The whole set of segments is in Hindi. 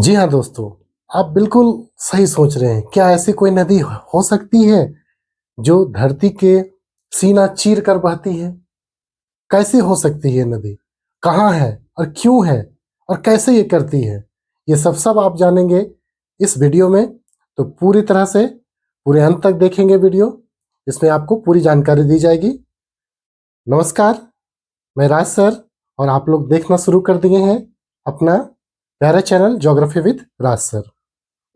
जी हाँ दोस्तों, आप बिल्कुल सही सोच रहे हैं। क्या ऐसी कोई नदी हो सकती है जो धरती के सीना चीर कर बहती है? कैसे हो सकती है नदी? कहाँ है और क्यों है और कैसे ये करती है? ये सब आप जानेंगे इस वीडियो में। तो पूरी तरह से पूरे अंत तक देखेंगे वीडियो। इसमें आपको पूरी जानकारी दी जाएगी। नमस्कार, मैं राज सर और आप लोग देखना शुरू कर दिए हैं अपना प्यारा channel geography with Raj sir.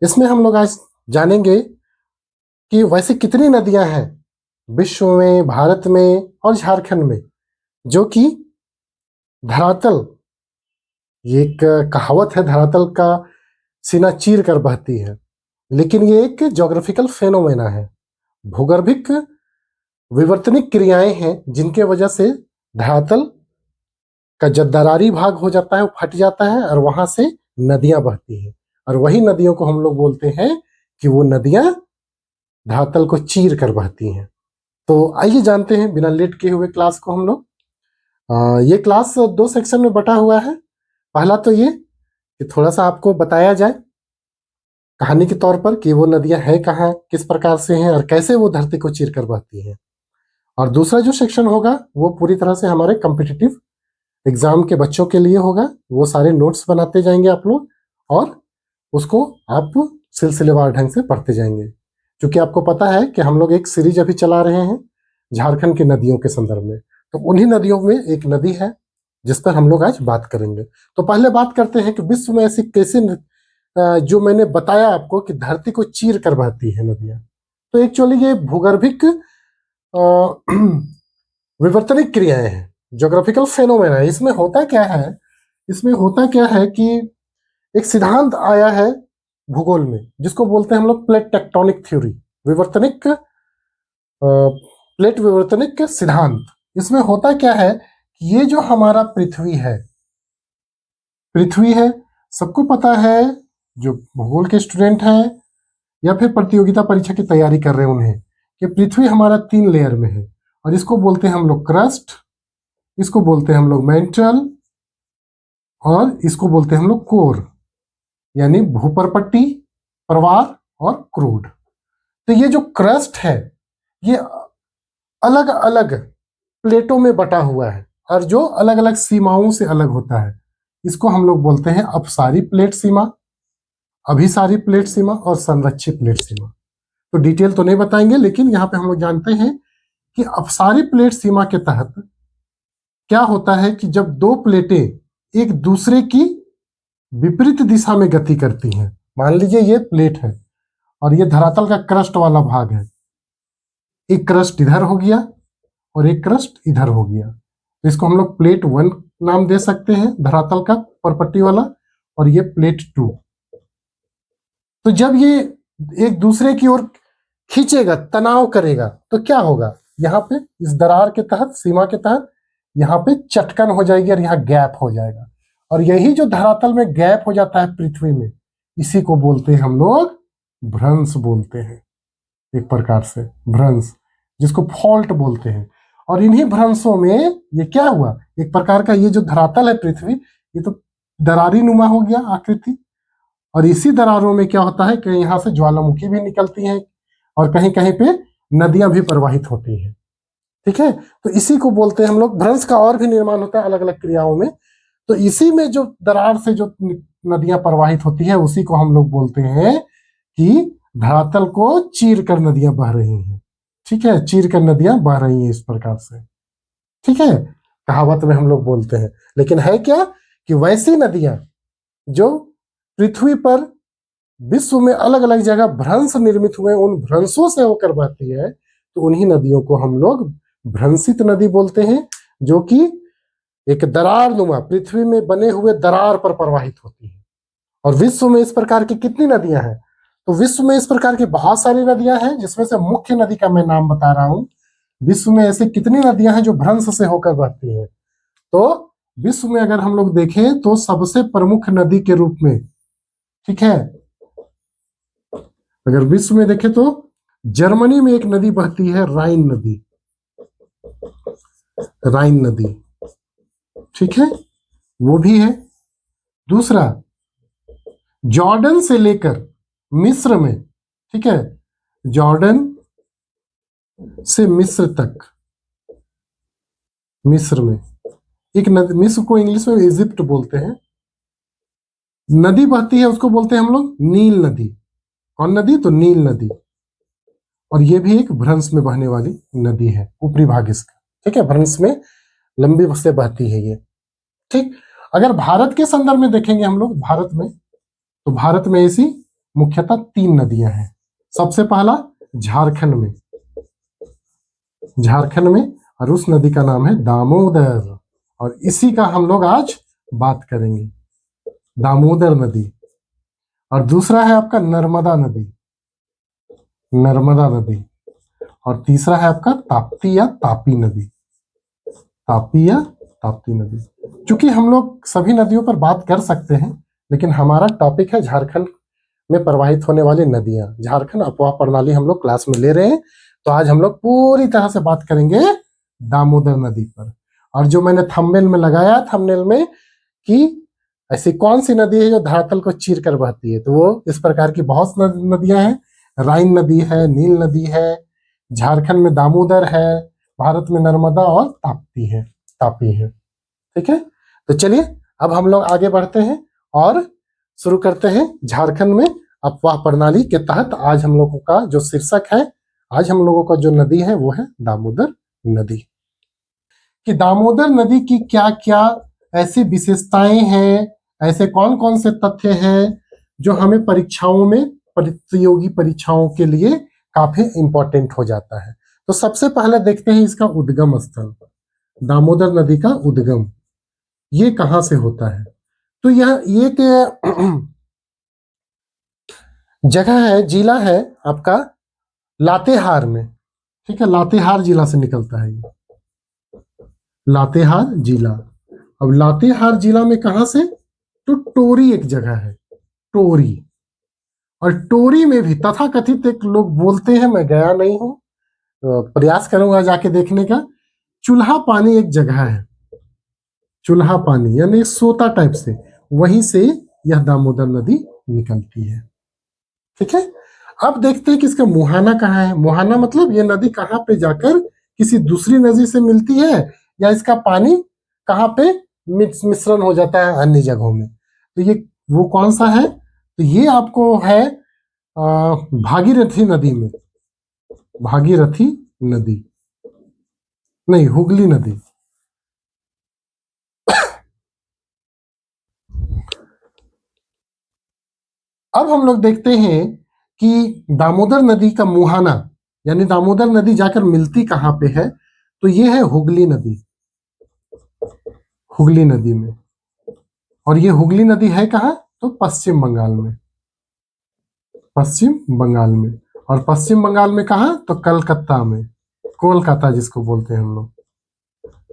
इसमें हम लोग आज जानेंगे कि वैसे कितनी नदियां हैं विश्व में, भारत में और झारखंड में, जो कि धरातल, ये एक कहावत है, धरातल का सीना चीर कर बहती है। लेकिन ये एक ज्योग्राफिकल फेनोमेना है, भूगर्भिक विवर्तनिक क्रियाएं हैं जिनके वजह से धरातल का जो दरारी भाग हो जाता है वो फट जाता है और वहां से नदियां बहती हैं। और वही नदियों को हम लोग बोलते हैं कि वो नदियां धरातल को चीर कर बहती हैं। तो आइए जानते हैं बिना लेट किए हुए क्लास को हम लोग। ये क्लास दो सेक्शन में बटा हुआ है। पहला तो ये कि थोड़ा सा आपको बताया जाए कहानी के तौर पर कि वो नदियां हैं कहाँ, किस प्रकार से हैं और कैसे वो धरती को चीर कर बहती हैं। और दूसरा जो सेक्शन होगा वो पूरी तरह से हमारे कॉम्पिटिटिव एग्जाम के बच्चों के लिए होगा। वो सारे नोट्स बनाते जाएंगे आप लोग और उसको आप सिलसिलेवार ढंग से पढ़ते जाएंगे। क्योंकि आपको पता है कि हम लोग एक सीरीज अभी चला रहे हैं झारखंड की नदियों के संदर्भ में। तो उन्हीं नदियों में एक नदी है जिस पर हम लोग आज बात करेंगे। तो पहले बात करते हैं कि विश्व में ऐसी कैसे जो मैंने बताया आपको कि धरती को चीर कर बहती है नदियां। तो एक्चुअली ये भूगर्भिक विवर्तनिक क्रियाएं हैं, ज्योग्राफिकल फेनोमेना है। इसमें होता क्या है कि एक सिद्धांत आया है भूगोल में जिसको बोलते हैं हम लोग प्लेट टेक्टोनिक थ्योरी, विवर्तनिक प्लेट विवर्तनिक सिद्धांत। इसमें होता क्या है कि ये जो हमारा पृथ्वी है, सबको पता है, जो भूगोल के स्टूडेंट हैं या फिर प्रतियोगिता परीक्षा की तैयारी कर रहे हैं उन्हें, कि पृथ्वी हमारा 3 लेयर में है। और इसको बोलते हैं हम लोग क्रस्ट, इसको बोलते हैं हम लोग मेंटल और इसको बोलते हैं हम लोग कोर, यानी भूपरपट्टी, प्रवार और क्रूड। तो ये जो क्रस्ट है ये अलग अलग प्लेटों में बटा हुआ है और जो अलग अलग सीमाओं से अलग होता है। इसको हम लोग बोलते हैं अपसारी प्लेट सीमा, अभिसारी प्लेट सीमा और संरक्षित प्लेट सीमा। तो डिटेल तो नहीं बताएंगे, लेकिन यहाँ पे हम लोग जानते हैं कि अपसारी प्लेट सीमा के तहत क्या होता है कि जब दो प्लेटें एक दूसरे की विपरीत दिशा में गति करती हैं, मान लीजिए ये प्लेट है और ये धरातल का क्रस्ट वाला भाग है, एक क्रस्ट इधर हो गया और एक क्रस्ट इधर हो गया, तो इसको हम लोग प्लेट 1 नाम दे सकते हैं, धरातल का परपट्टी वाला, और ये प्लेट 2। तो जब ये एक दूसरे की ओर खींचेगा, तनाव करेगा, तो क्या होगा, यहाँ पे इस दरार के तहत, सीमा के तहत, यहाँ पे चटकन हो जाएगी और यहाँ गैप हो जाएगा। और यही जो धरातल में गैप हो जाता है पृथ्वी में, इसी को बोलते हैं हम लोग भ्रंश बोलते हैं, एक प्रकार से भ्रंश, जिसको फॉल्ट बोलते हैं। और इन्हीं भ्रंशों में ये क्या हुआ, एक प्रकार का ये जो धरातल है पृथ्वी, ये तो दरारी नुमा हो गया आकृति। और इसी दरारों में क्या होता है कि यहाँ से ज्वालामुखी भी निकलती है और कहीं कहीं पे नदियां भी प्रवाहित होती हैं। ठीक है, तो इसी को बोलते हैं हम लोग भ्रंश का। और भी निर्माण होता है अलग अलग क्रियाओं में। तो इसी में जो दरार से जो नदियां प्रवाहित होती है उसी को हम लोग बोलते हैं कि धरातल को चीर कर नदियां बह रही हैं। ठीक है, चीर कर नदियां बह रही हैं इस प्रकार से। ठीक है, कहावत में हम लोग बोलते हैं। लेकिन है क्या कि वैसी नदियां जो पृथ्वी पर विश्व में अलग अलग जगह भ्रंश निर्मित हुए, उन भ्रंशों से होकर बहती है, तो उन्हीं नदियों को हम लोग भ्रंशित नदी बोलते हैं, जो कि एक दरार नुमा पृथ्वी में बने हुए दरार पर प्रवाहित होती है। और विश्व में इस प्रकार की कितनी नदियां हैं, तो विश्व में इस प्रकार की बहुत सारी नदियां हैं, जिसमें से मुख्य नदी का मैं नाम बता रहा हूं। विश्व में ऐसे कितनी नदियां हैं जो भ्रंश से होकर बहती हैं, तो विश्व में अगर हम लोग देखें तो सबसे प्रमुख नदी के रूप में, ठीक है, अगर विश्व में देखें तो जर्मनी में एक नदी बहती है, राइन नदी, राइन नदी। ठीक है, वो भी है। दूसरा, जॉर्डन से लेकर मिस्र में, ठीक है, जॉर्डन से मिस्र तक, मिस्र में एक नदी, मिस्र को इंग्लिश में इजिप्ट बोलते हैं, नदी बहती है, उसको बोलते हैं हम लोग नील नदी। कौन नदी? तो नील नदी। और ये भी एक भ्रंश में बहने वाली नदी है, ऊपरी भाग इसका, ठीक है, भ्रंश में लंबी से बहती है ये, ठीक। अगर भारत के संदर्भ में देखेंगे हम लोग, भारत में, तो भारत में ऐसी मुख्यतः 3 नदियां हैं। सबसे पहला झारखंड में, झारखंड में, और उस नदी का नाम है दामोदर, और इसी का हम लोग आज बात करेंगे, दामोदर नदी। और दूसरा है आपका नर्मदा नदी, नर्मदा नदी। और तीसरा है आपका ताप्ती या तापी नदी, तापी या ताप्ती नदी। चूंकि हम लोग सभी नदियों पर बात कर सकते हैं, लेकिन हमारा टॉपिक है झारखंड में प्रवाहित होने वाली नदियां। झारखंड अपवाह प्रणाली हम लोग क्लास में ले रहे हैं, तो आज हम लोग पूरी तरह से बात करेंगे दामोदर नदी पर। और जो मैंने थंबनेल में लगाया, थंबनेल में, कि ऐसी कौन सी नदी है जो धरातल को चीर कर बहती है, तो वो इस प्रकार की बहुत नदियां हैं। राइन नदी है, नील नदी है, झारखंड में दामोदर है, भारत में नर्मदा और ताप्ती है, तापी है, ठीक है। तो चलिए अब हम लोग आगे बढ़ते हैं और शुरू करते हैं झारखंड में अपवाह प्रणाली के तहत। आज हम लोगों का जो शीर्षक है, आज हम लोगों का जो नदी है वो है दामोदर नदी। कि दामोदर नदी की क्या क्या ऐसी विशेषताएं हैं, ऐसे कौन कौन से तथ्य हैं जो हमें परीक्षाओं में, प्रतियोगी परीक्षाओं के लिए काफी इंपॉर्टेंट हो जाता है। तो सबसे पहले देखते हैं इसका उद्गम स्थल, दामोदर नदी का उद्गम ये कहां से होता है। तो यह एक जगह है, जिला है आपका लातेहार में, ठीक है, लातेहार जिला से निकलता है ये, लातेहार जिला। अब लातेहार जिला में कहां से? तो टोरी एक जगह है, टोरी। और टोरी में भी तथाकथित एक लोग बोलते हैं, मैं गया नहीं हूं, तो प्रयास करूंगा जाके देखने का, चूल्हा पानी एक जगह है, चूल्हा पानी यानी सोता टाइप से, वहीं से यह दामोदर नदी निकलती है, ठीक है। अब देखते हैं कि इसका मुहाना कहाँ है। मुहाना मतलब ये नदी कहाँ पे जाकर किसी दूसरी नदी से मिलती है, या इसका पानी कहाँ पे मिश्रण हो जाता है अन्य जगहों में। तो ये वो कौन सा है? तो ये आपको है भागीरथी नदी में, भागीरथी नदी नहीं, हुगली नदी। अब हम लोग देखते हैं कि दामोदर नदी का मुहाना, यानी दामोदर नदी जाकर मिलती कहां पे है, तो ये है हुगली नदी, हुगली नदी में। और ये हुगली नदी है कहाँ? तो पश्चिम बंगाल में, पश्चिम बंगाल में। और पश्चिम बंगाल में कहाँ? तो कलकत्ता में, कोलकाता जिसको बोलते हैं हम लोग,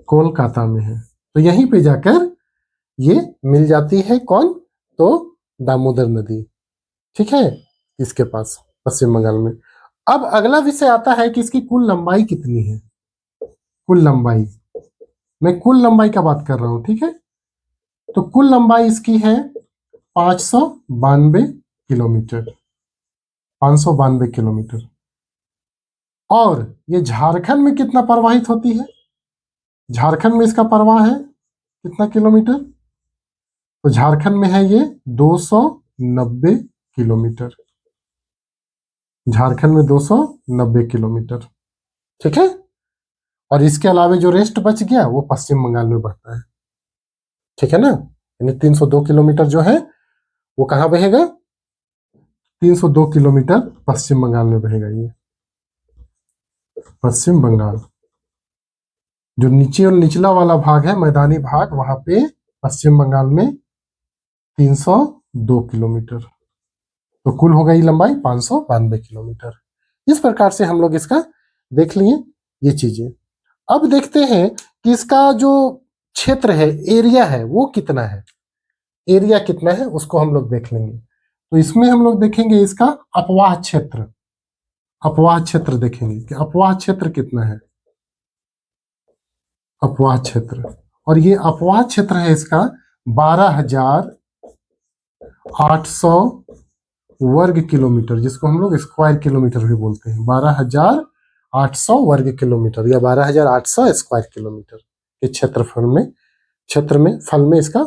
कोलकाता में है। तो यहीं पे जाकर ये मिल जाती है, कौन? तो दामोदर नदी, ठीक है, इसके पास पश्चिम बंगाल में। अब अगला विषय आता है कि इसकी कुल लंबाई कितनी है। कुल लंबाई, मैं कुल लंबाई का बात कर रहा हूं, ठीक है। तो कुल लंबाई इसकी है 592 किलोमीटर, 592 किलोमीटर। और ये झारखंड में कितना प्रवाहित होती है? झारखंड में इसका प्रवाह है कितना किलोमीटर? तो झारखंड में है ये 290 किलोमीटर, झारखंड में 290 किलोमीटर, ठीक है। और इसके अलावा जो रेस्ट बच गया वो पश्चिम बंगाल में बहता है, ठीक है ना। यानी 302 किलोमीटर जो है वो कहाँ बहेगा? 302 किलोमीटर पश्चिम बंगाल में बहेगा ये, पश्चिम बंगाल। जो नीचे और निचला वाला भाग है, मैदानी भाग, वहां पे पश्चिम बंगाल में 302 किलोमीटर। तो कुल हो गई लंबाई 592 किलोमीटर। इस प्रकार से हम लोग इसका देख लिए ये चीजें। अब देखते हैं कि इसका जो क्षेत्र है, एरिया है, वो कितना है, एरिया कितना है उसको हम लोग देख लेंगे। तो इसमें हम लोग देखेंगे इसका अपवाह क्षेत्र, अपवाह क्षेत्र देखेंगे कि अपवाह क्षेत्र कितना है, अपवाह क्षेत्र। और ये अपवाह क्षेत्र है इसका 12,000 800 वर्ग किलोमीटर, जिसको हम लोग स्क्वायर किलोमीटर भी बोलते हैं। 12,800 वर्ग किलोमीटर या 12,800 स्क्वायर किलोमीटर के क्षेत्र में फल में इसका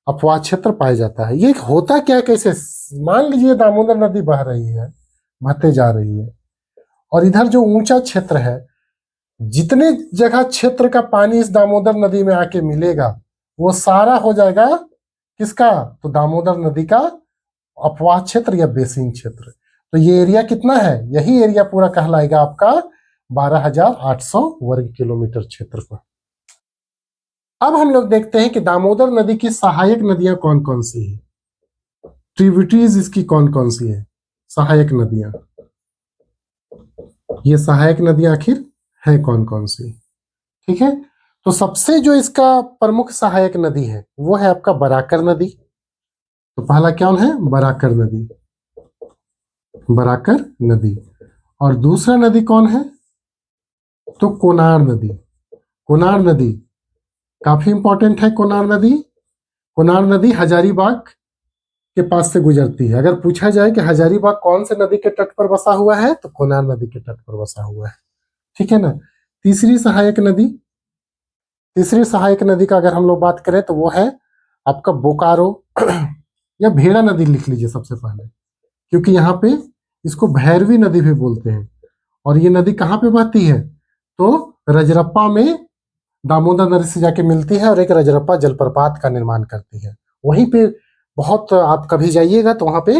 अपवाद क्षेत्र पाया जाता है। ये होता क्या कैसे, मान लीजिए दामोदर नदी बह रही है, बहते जा रही है, और इधर जो ऊंचा क्षेत्र है, जितने जगह क्षेत्र का पानी इस दामोदर नदी में आके मिलेगा वो सारा हो जाएगा किसका, तो दामोदर नदी का अपवाद क्षेत्र या बेसिन क्षेत्र। तो ये एरिया कितना है, यही एरिया पूरा कहलाएगा आपका 12,800 वर्ग किलोमीटर क्षेत्रफल। अब हम लोग देखते हैं कि दामोदर नदी की सहायक नदियां कौन कौन सी है, ट्रिब्यूटरीज इसकी कौन कौन सी है, सहायक नदियां। ये सहायक नदियां आखिर है कौन कौन सी, ठीक है। तो सबसे जो इसका प्रमुख सहायक नदी है वो है आपका बराकर नदी। तो पहला कौन है, बराकर नदी, बराकर नदी। और दूसरा नदी कौन है, तो कोनार नदी। कोनार नदी काफी इंपॉर्टेंट है। कोनार नदी हजारीबाग के पास से गुजरती है। अगर पूछा जाए कि हजारीबाग कौन से नदी के तट पर बसा हुआ है, तो कोनार नदी के तट पर बसा हुआ है, ठीक है ना। तीसरी सहायक नदी का अगर हम लोग बात करें तो वो है आपका बोकारो या भेड़ा नदी लिख लीजिए सबसे पहले, क्योंकि यहाँ पे इसको भैरवी नदी भी बोलते हैं। और ये नदी कहाँ पे बहती है, तो रजरप्पा में दामोदर नदी से जाके मिलती है और एक रजरप्पा जलप्रपात का निर्माण करती है। वहीं पे बहुत, आप कभी जाइएगा तो वहां पे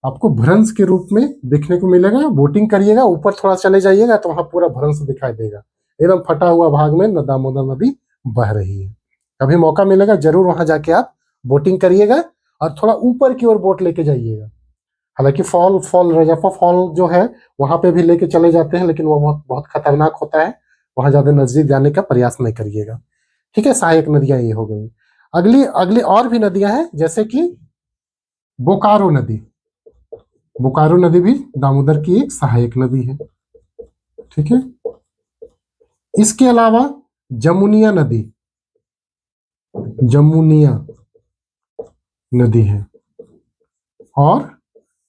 आपको भ्रंश के रूप में देखने को मिलेगा। बोटिंग करिएगा, ऊपर थोड़ा चले जाइएगा तो वहां पूरा भ्रंश दिखाई देगा, एकदम फटा हुआ भाग में दामोदर नदी बह रही है। कभी मौका मिलेगा जरूर वहां जाके आप बोटिंग करिएगा और थोड़ा ऊपर की ओर बोट लेके जाइएगा। हालांकि फॉल रजरप्पा फॉल जो है वहां पे भी लेके चले जाते हैं, लेकिन वो बहुत बहुत खतरनाक होता है, वहां ज्यादा नजदीक जाने का प्रयास नहीं करिएगा, ठीक है। सहायक नदियां ये हो गई। अगली अगली और भी नदियां हैं, जैसे कि बोकारो नदी। बोकारो नदी भी दामोदर की एक सहायक नदी है, ठीक है। इसके अलावा जमुनिया नदी, जमुनिया नदी है, और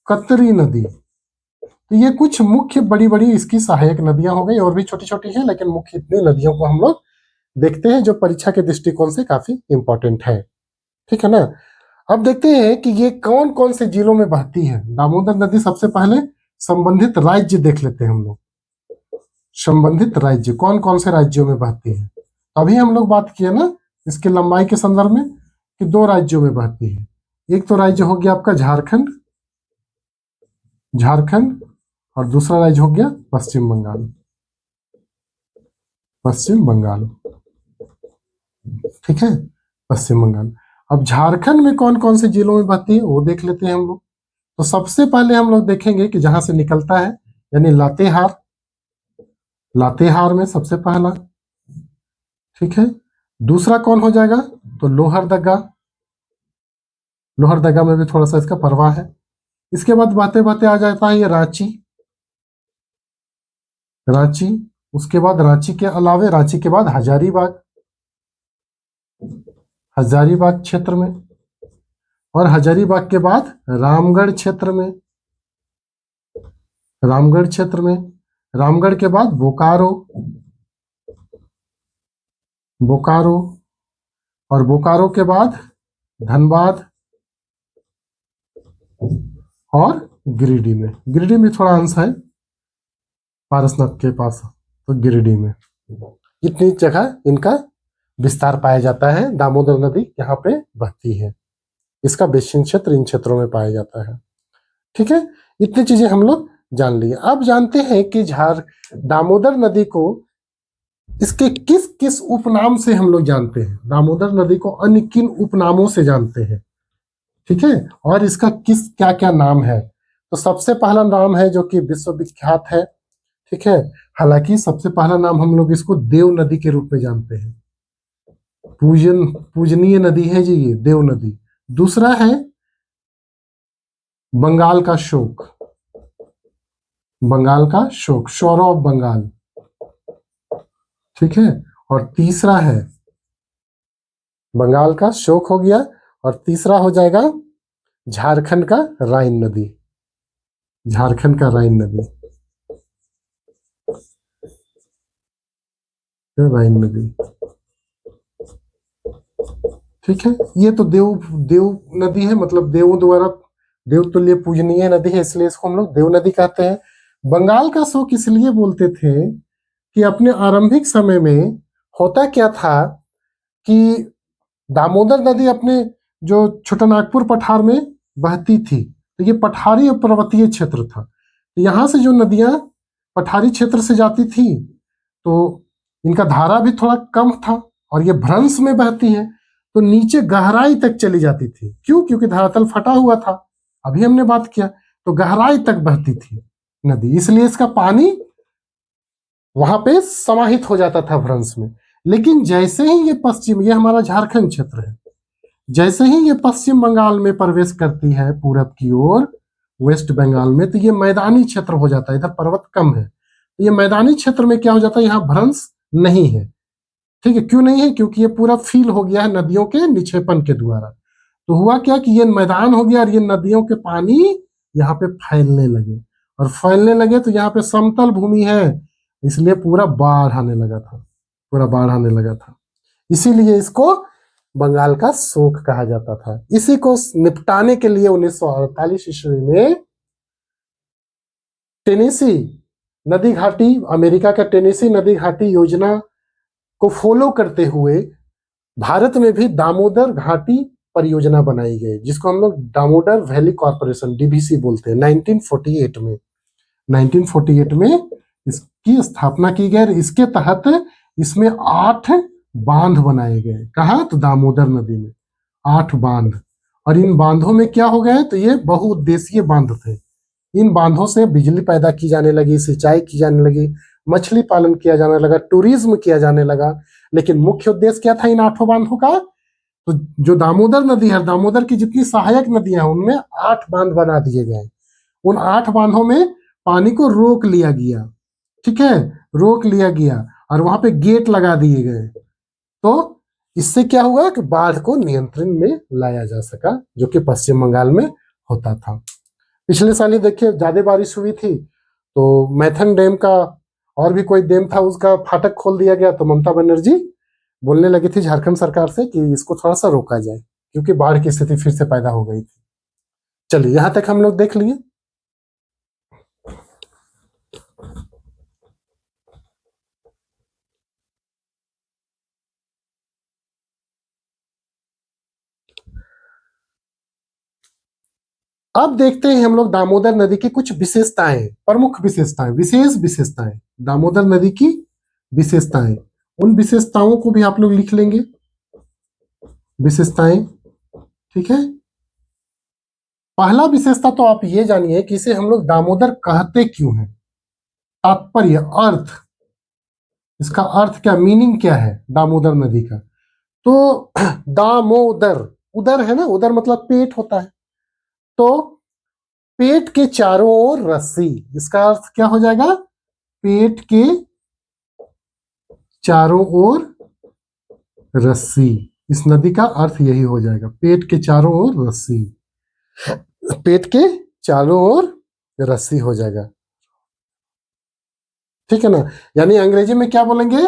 कतरी नदी। तो ये कुछ मुख्य बड़ी बड़ी इसकी सहायक नदियां हो गई, और भी छोटी छोटी हैं, लेकिन मुख्य इतनी नदियों को हम लोग देखते हैं जो परीक्षा के दृष्टिकोण से काफी इंपॉर्टेंट है, ठीक है ना। अब देखते हैं कि ये कौन कौन से जिलों में बहती है दामोदर नदी। सबसे पहले संबंधित राज्य देख लेते हैं हम लोग। संबंधित राज्य कौन कौन से राज्यों में बहती है, अभी हम लोग बात किए ना इसकी लंबाई के संदर्भ में कि दो राज्यों में बहती है। एक तो राज्य हो गया आपका झारखंड, और दूसरा राज्य हो गया पश्चिम बंगाल, ठीक है, पश्चिम बंगाल। अब झारखंड में कौन कौन से जिलों में बहती है वो देख लेते हैं हम लोग। तो सबसे पहले हम लोग देखेंगे कि जहां से निकलता है, यानी लातेहार, लातेहार में सबसे पहला, ठीक है। दूसरा कौन हो जाएगा, तो लोहरदगा, लोहरदगा में भी थोड़ा सा इसका प्रवाह है। इसके बाद बातें बातें आ जाता है ये रांची, रांची। उसके बाद रांची के अलावे रांची के बाद हजारीबाग, हजारीबाग क्षेत्र में, और हजारीबाग के बाद रामगढ़ क्षेत्र में, रामगढ़ क्षेत्र में, रामगढ़ के बाद बोकारो, बोकारो, और बोकारो के बाद धनबाद, और गिरिडीह में, गिरिडीह में थोड़ा अंश है पारसनाथ के पास, तो गिरिडीह में। इतनी जगह इनका विस्तार पाया जाता है। दामोदर नदी यहाँ पे बहती है, इसका बेसिन क्षेत्र इन क्षेत्रों में पाया जाता है, ठीक है। इतनी चीजें हम लोग जान लिए। अब जानते हैं कि दामोदर नदी को इसके किस किस उपनाम से हम लोग जानते हैं। दामोदर नदी को अन्य किन उपनामों से जानते हैं, ठीक है, और इसका किस क्या क्या नाम है। तो सबसे पहला नाम है जो कि विश्वविख्यात है, ठीक है। हालांकि सबसे पहला नाम हम लोग इसको देव नदी के रूप में जानते हैं, पूजनीय नदी है जी ये देव नदी। दूसरा है बंगाल का शोक, बंगाल का शोक, शोर ऑफ बंगाल, ठीक है। और तीसरा है बंगाल का शोक हो गया, और तीसरा हो जाएगा झारखंड का राइन नदी, झारखंड का राइन नदी, राइन नदी, ठीक है। ये तो देव देव नदी है, मतलब देवों द्वारा देवतुल्य पूजनीय नदी है, इसलिए इसको हम लोग देव नदी कहते हैं। बंगाल का शोक इसलिए बोलते थे कि अपने आरंभिक समय में होता क्या था कि दामोदर नदी अपने जो छोटानागपुर पठार में बहती थी, तो ये पठारी और पर्वतीय क्षेत्र था। तो यहाँ से जो नदियां पठारी क्षेत्र से जाती थी तो इनका धारा भी थोड़ा कम था, और ये भ्रंश में बहती है तो नीचे गहराई तक चली जाती थी। क्यों? क्योंकि धरातल फटा हुआ था, अभी हमने बात किया, तो गहराई तक बहती थी नदी, इसलिए इसका पानी वहां पे समाहित हो जाता था भ्रंश में। लेकिन जैसे ही ये पश्चिम, ये हमारा झारखंड क्षेत्र है, जैसे ही ये पश्चिम बंगाल में प्रवेश करती है पूरब की ओर, वेस्ट बंगाल में, तो ये मैदानी क्षेत्र हो जाता है, इधर पर्वत कम है, तो ये मैदानी क्षेत्र में क्या हो जाता है, यहाँ भ्रंश नहीं है। ठीक है, क्यों नहीं है? क्योंकि ये पूरा फील हो गया है नदियों के निक्षेपण के द्वारा। तो हुआ क्या कि ये मैदान हो गया और ये नदियों के पानी यहाँ पे फैलने लगे, और फैलने लगे तो यहाँ पे समतल भूमि है, इसलिए पूरा बाढ़ आने लगा था, पूरा बाढ़ आने लगा था। इसीलिए इसको बंगाल का शोक कहा जाता था। इसी को निपटाने के लिए 1948 ईस्वी में टेनेसी नदी घाटी, अमेरिका का टेनेसी नदी घाटी योजना को फॉलो करते हुए भारत में भी दामोदर घाटी परियोजना बनाई गई, जिसको हम लोग दामोदर वैली कॉर्पोरेशन डीवीसी बोलते हैं। 1948 में 1948 में इसकी स्थापना की गई। इसके तहत इसमें 8 बांध बनाए गए। कहा? तो दामोदर नदी में 8 बांध। और इन बांधों में क्या हो गए, तो ये बहुउद्देशीय बांध थे। इन बांधों से बिजली पैदा की जाने लगी, सिंचाई की जाने लगी, मछली पालन किया जाने लगा, टूरिज्म किया जाने लगा। लेकिन मुख्य उद्देश्य क्या था इन 8 बांधों का? तो जो दामोदर नदी है, दामोदर की जितनी सहायक नदियां हैं उनमें 8 बांध बना दिए गए। उन 8 बांधों में पानी को रोक लिया गया, ठीक है, रोक लिया गया, और वहां पे गेट लगा दिए गए। तो इससे क्या हुआ कि बाढ़ को नियंत्रण में लाया जा सका, जो कि पश्चिम बंगाल में होता था। पिछले साल ही देखिए ज्यादा बारिश हुई थी, तो मैथन डैम का और भी कोई डैम था, उसका फाटक खोल दिया गया। तो ममता बनर्जी बोलने लगी थी झारखंड सरकार से कि इसको थोड़ा सा रोका जाए, क्योंकि बाढ़ की स्थिति फिर से पैदा हो गई थी। चलिए, यहां तक हम लोग देख लिए। अब देखते हैं हम लोग दामोदर नदी की कुछ विशेषताएं, प्रमुख विशेषताएं, विशेष विशेषताएं, दामोदर नदी की विशेषताएं। उन विशेषताओं को भी आप लोग लिख लेंगे, विशेषताएं, ठीक है। पहला विशेषता तो आप ये जानिए कि इसे हम लोग दामोदर कहते क्यों हैं। तात्पर्य, अर्थ, इसका अर्थ क्या, मीनिंग क्या है दामोदर नदी का? तो दामोदर, उदर है ना, उदर मतलब पेट होता है, तो पेट के चारों ओर रस्सी, इसका अर्थ क्या हो जाएगा? पेट के चारों ओर रस्सी। इस नदी का अर्थ यही हो जाएगा, पेट के चारों ओर रस्सी, पेट के चारों ओर रस्सी हो जाएगा, ठीक है ना। यानी अंग्रेजी में क्या बोलेंगे?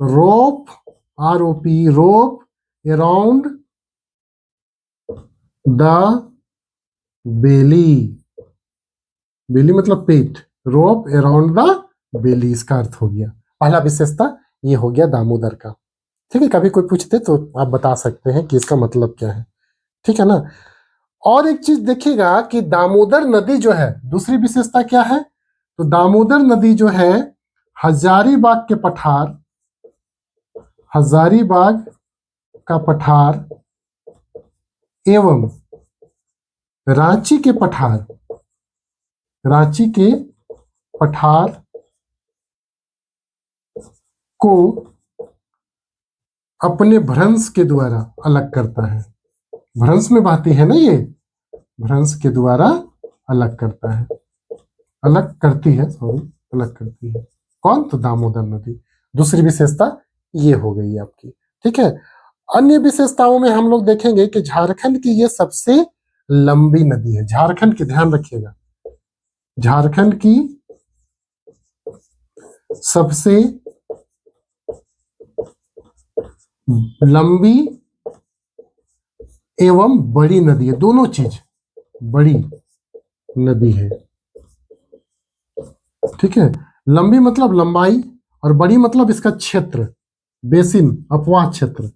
Rope, ROP, rope around the belly, belly मतलब पेट, रोप अराउंड द बेली, इसका अर्थ हो गया। पहला विशेषता ये हो गया दामोदर का, ठीक है। कभी कोई पूछते तो आप बता सकते हैं कि इसका मतलब क्या है, ठीक है ना। और एक चीज देखिएगा कि दामोदर नदी जो है, दूसरी विशेषता क्या है? तो दामोदर नदी जो है हजारीबाग के पठार, हजारीबाग का पठार एवं रांची के पठार, रांची के पठार को अपने भ्रंश के द्वारा अलग करता है। भ्रंश में बहती है ना ये, भ्रंश के द्वारा अलग करता है, अलग करती है, सॉरी, अलग करती है। कौन? तो दामोदर नदी। दूसरी विशेषता ये हो गई आपकी, ठीक है। अन्य विशेषताओं में हम लोग देखेंगे कि झारखंड की ये सबसे लंबी नदी है। झारखंड की, ध्यान रखिएगा, झारखंड की सबसे लंबी एवं बड़ी नदी है, दोनों चीज, बड़ी नदी है। ठीक है, लंबी मतलब लंबाई और बड़ी मतलब इसका क्षेत्र, बेसिन, अपवाह क्षेत्र,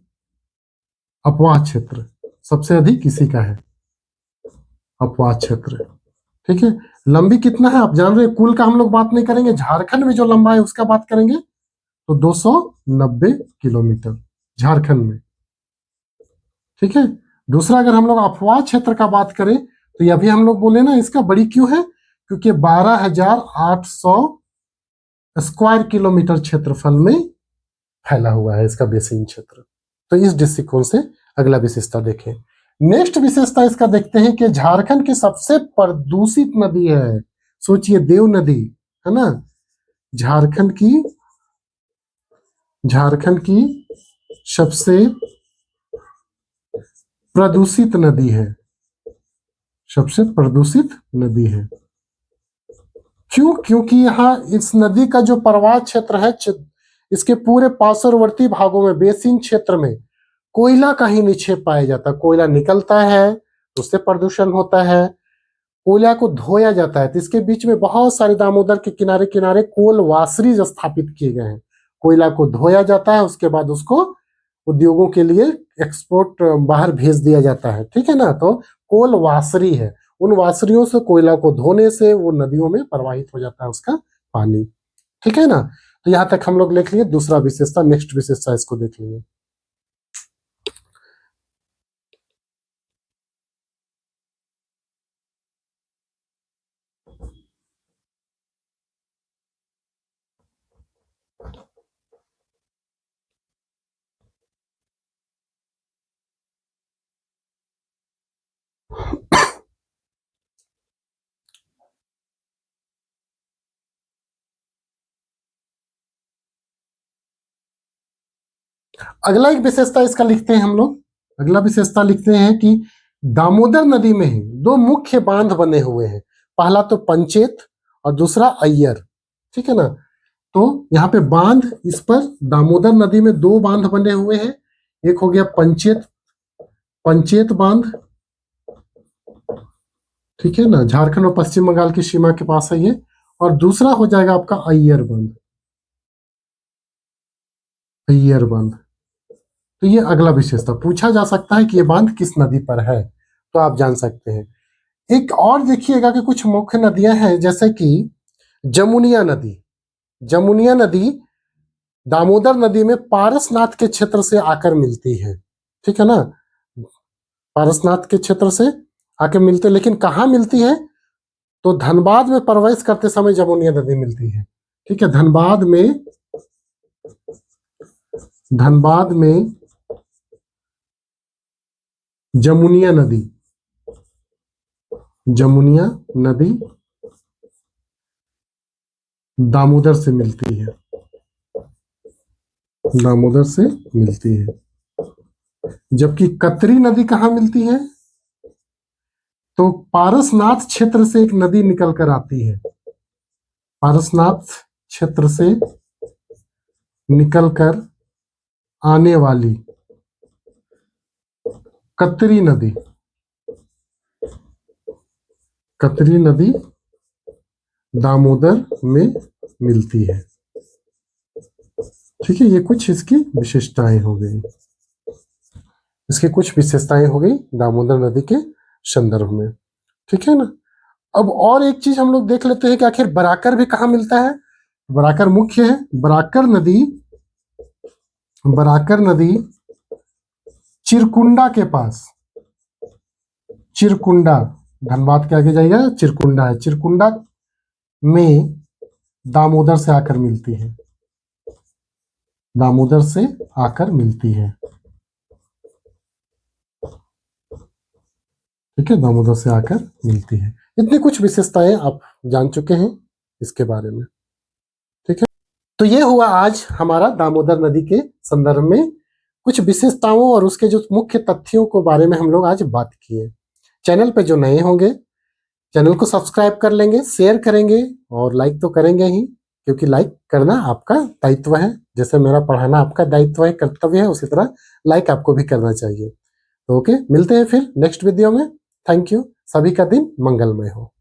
अपवाह क्षेत्र सबसे अधिक इसी का है, अपवाह क्षेत्र। ठीक है, लंबी कितना है आप जान रहे हैं, कुल का हम लोग बात नहीं करेंगे, झारखंड में जो लंबा है उसका बात करेंगे, तो 290 किलोमीटर झारखंड में। ठीक है, दूसरा अगर हम लोग अपवाह क्षेत्र का बात करें तो ये अभी हम लोग बोले ना, इसका बड़ी क्यों है, क्योंकि 12,800 स्क्वायर किलोमीटर क्षेत्रफल में फैला हुआ है इसका बेसिन क्षेत्र। तो इस दृष्टिकोण से अगला विशेषता देखें। नेक्स्ट विशेषता इसका देखते हैं कि झारखंड की सबसे प्रदूषित नदी है, सोचिए, देव नदी है ना, झारखंड की सबसे प्रदूषित नदी है, सबसे प्रदूषित नदी है। क्यों? क्योंकि यहाँ इस नदी का जो प्रवाह क्षेत्र है, इसके पूरे पार्श्ववर्ती भागों में, बेसिन क्षेत्र में कोयला का ही निक्षेप पाया जाता है। कोयला निकलता है तो उससे प्रदूषण होता है, कोयला को धोया जाता है, तो इसके बीच में बहुत सारे दामोदर के किनारे किनारे कोल वाशरी स्थापित किए गए हैं। कोयला को धोया जाता है, उसके बाद उसको उद्योगों के लिए एक्सपोर्ट बाहर भेज दिया जाता है। ठीक है ना, तो कोल वाशरी है, उन वाशरियों से कोयला को धोने से वो नदियों में प्रवाहित हो जाता है उसका पानी। ठीक है ना, तो यहां तक हम लोग लिख लिए। दूसरा विशेषता, नेक्स्ट विशेषता इसको देख लेंगे। अगला एक विशेषता इसका लिखते हैं हम लोग, अगला विशेषता लिखते हैं कि दामोदर नदी में ही दो मुख्य बांध बने हुए हैं, पहला तो पंचेत और दूसरा अय्यर। ठीक है ना, तो यहाँ पे बांध, इस पर दामोदर नदी में दो बांध बने हुए हैं, एक हो गया पंचेत, पंचेत बांध, ठीक है ना, झारखंड और पश्चिम बंगाल की सीमा के पास है ये, और दूसरा हो जाएगा आपका अय्यर बांध, अय्यर बांध। तो ये अगला विशेषता पूछा जा सकता है कि ये बांध किस नदी पर है, तो आप जान सकते हैं। एक और देखिएगा कि कुछ मुख्य नदियां हैं, जैसे कि जमुनिया नदी, जमुनिया नदी दामोदर नदी में पारसनाथ के क्षेत्र से आकर मिलती है। ठीक है ना, पारसनाथ के क्षेत्र से आकर मिलते, लेकिन कहाँ मिलती है, तो धनबाद में प्रवेश करते समय जमुनिया नदी मिलती है। ठीक है, धनबाद में, धनबाद में जमुनिया नदी, जमुनिया नदी दामोदर से मिलती है, दामोदर से मिलती है। जबकि कतरी नदी कहाँ मिलती है, तो पारसनाथ क्षेत्र से एक नदी निकलकर आती है, पारसनाथ क्षेत्र से निकलकर आने वाली कतरी नदी, कतरी नदी दामोदर में मिलती है। ठीक है, ये कुछ इसकी विशेषताएं हो गई, इसकी कुछ विशेषताएं हो गई दामोदर नदी के संदर्भ में। ठीक है ना, अब और एक चीज हम लोग देख लेते हैं कि आखिर बराकर भी कहाँ मिलता है। बराकर मुख्य है, बराकर नदी, बराकर नदी चिरकुंडा के पास, चिरकुंडा, धनबाद के आगे जाइएगा, चिरकुंडा है, चिरकुंडा में दामोदर से आकर मिलती है, दामोदर से आकर मिलती है। ठीक है, दामोदर से आकर मिलती है। इतनी कुछ विशेषताएं आप जान चुके हैं इसके बारे में। ठीक है, तो ये हुआ आज हमारा दामोदर नदी के संदर्भ में कुछ विशेषताओं और उसके जो मुख्य तथ्यों के बारे में हम लोग आज बात किए। चैनल पे जो नए होंगे चैनल को सब्सक्राइब कर लेंगे, शेयर करेंगे और लाइक तो करेंगे ही, क्योंकि लाइक करना आपका दायित्व है। जैसे मेरा पढ़ाना आपका दायित्व है, कर्तव्य है, उसी तरह लाइक आपको भी करना चाहिए। तो ओके, मिलते हैं फिर नेक्स्ट वीडियो में। Thank you. सभी का दिन मंगलमय हो।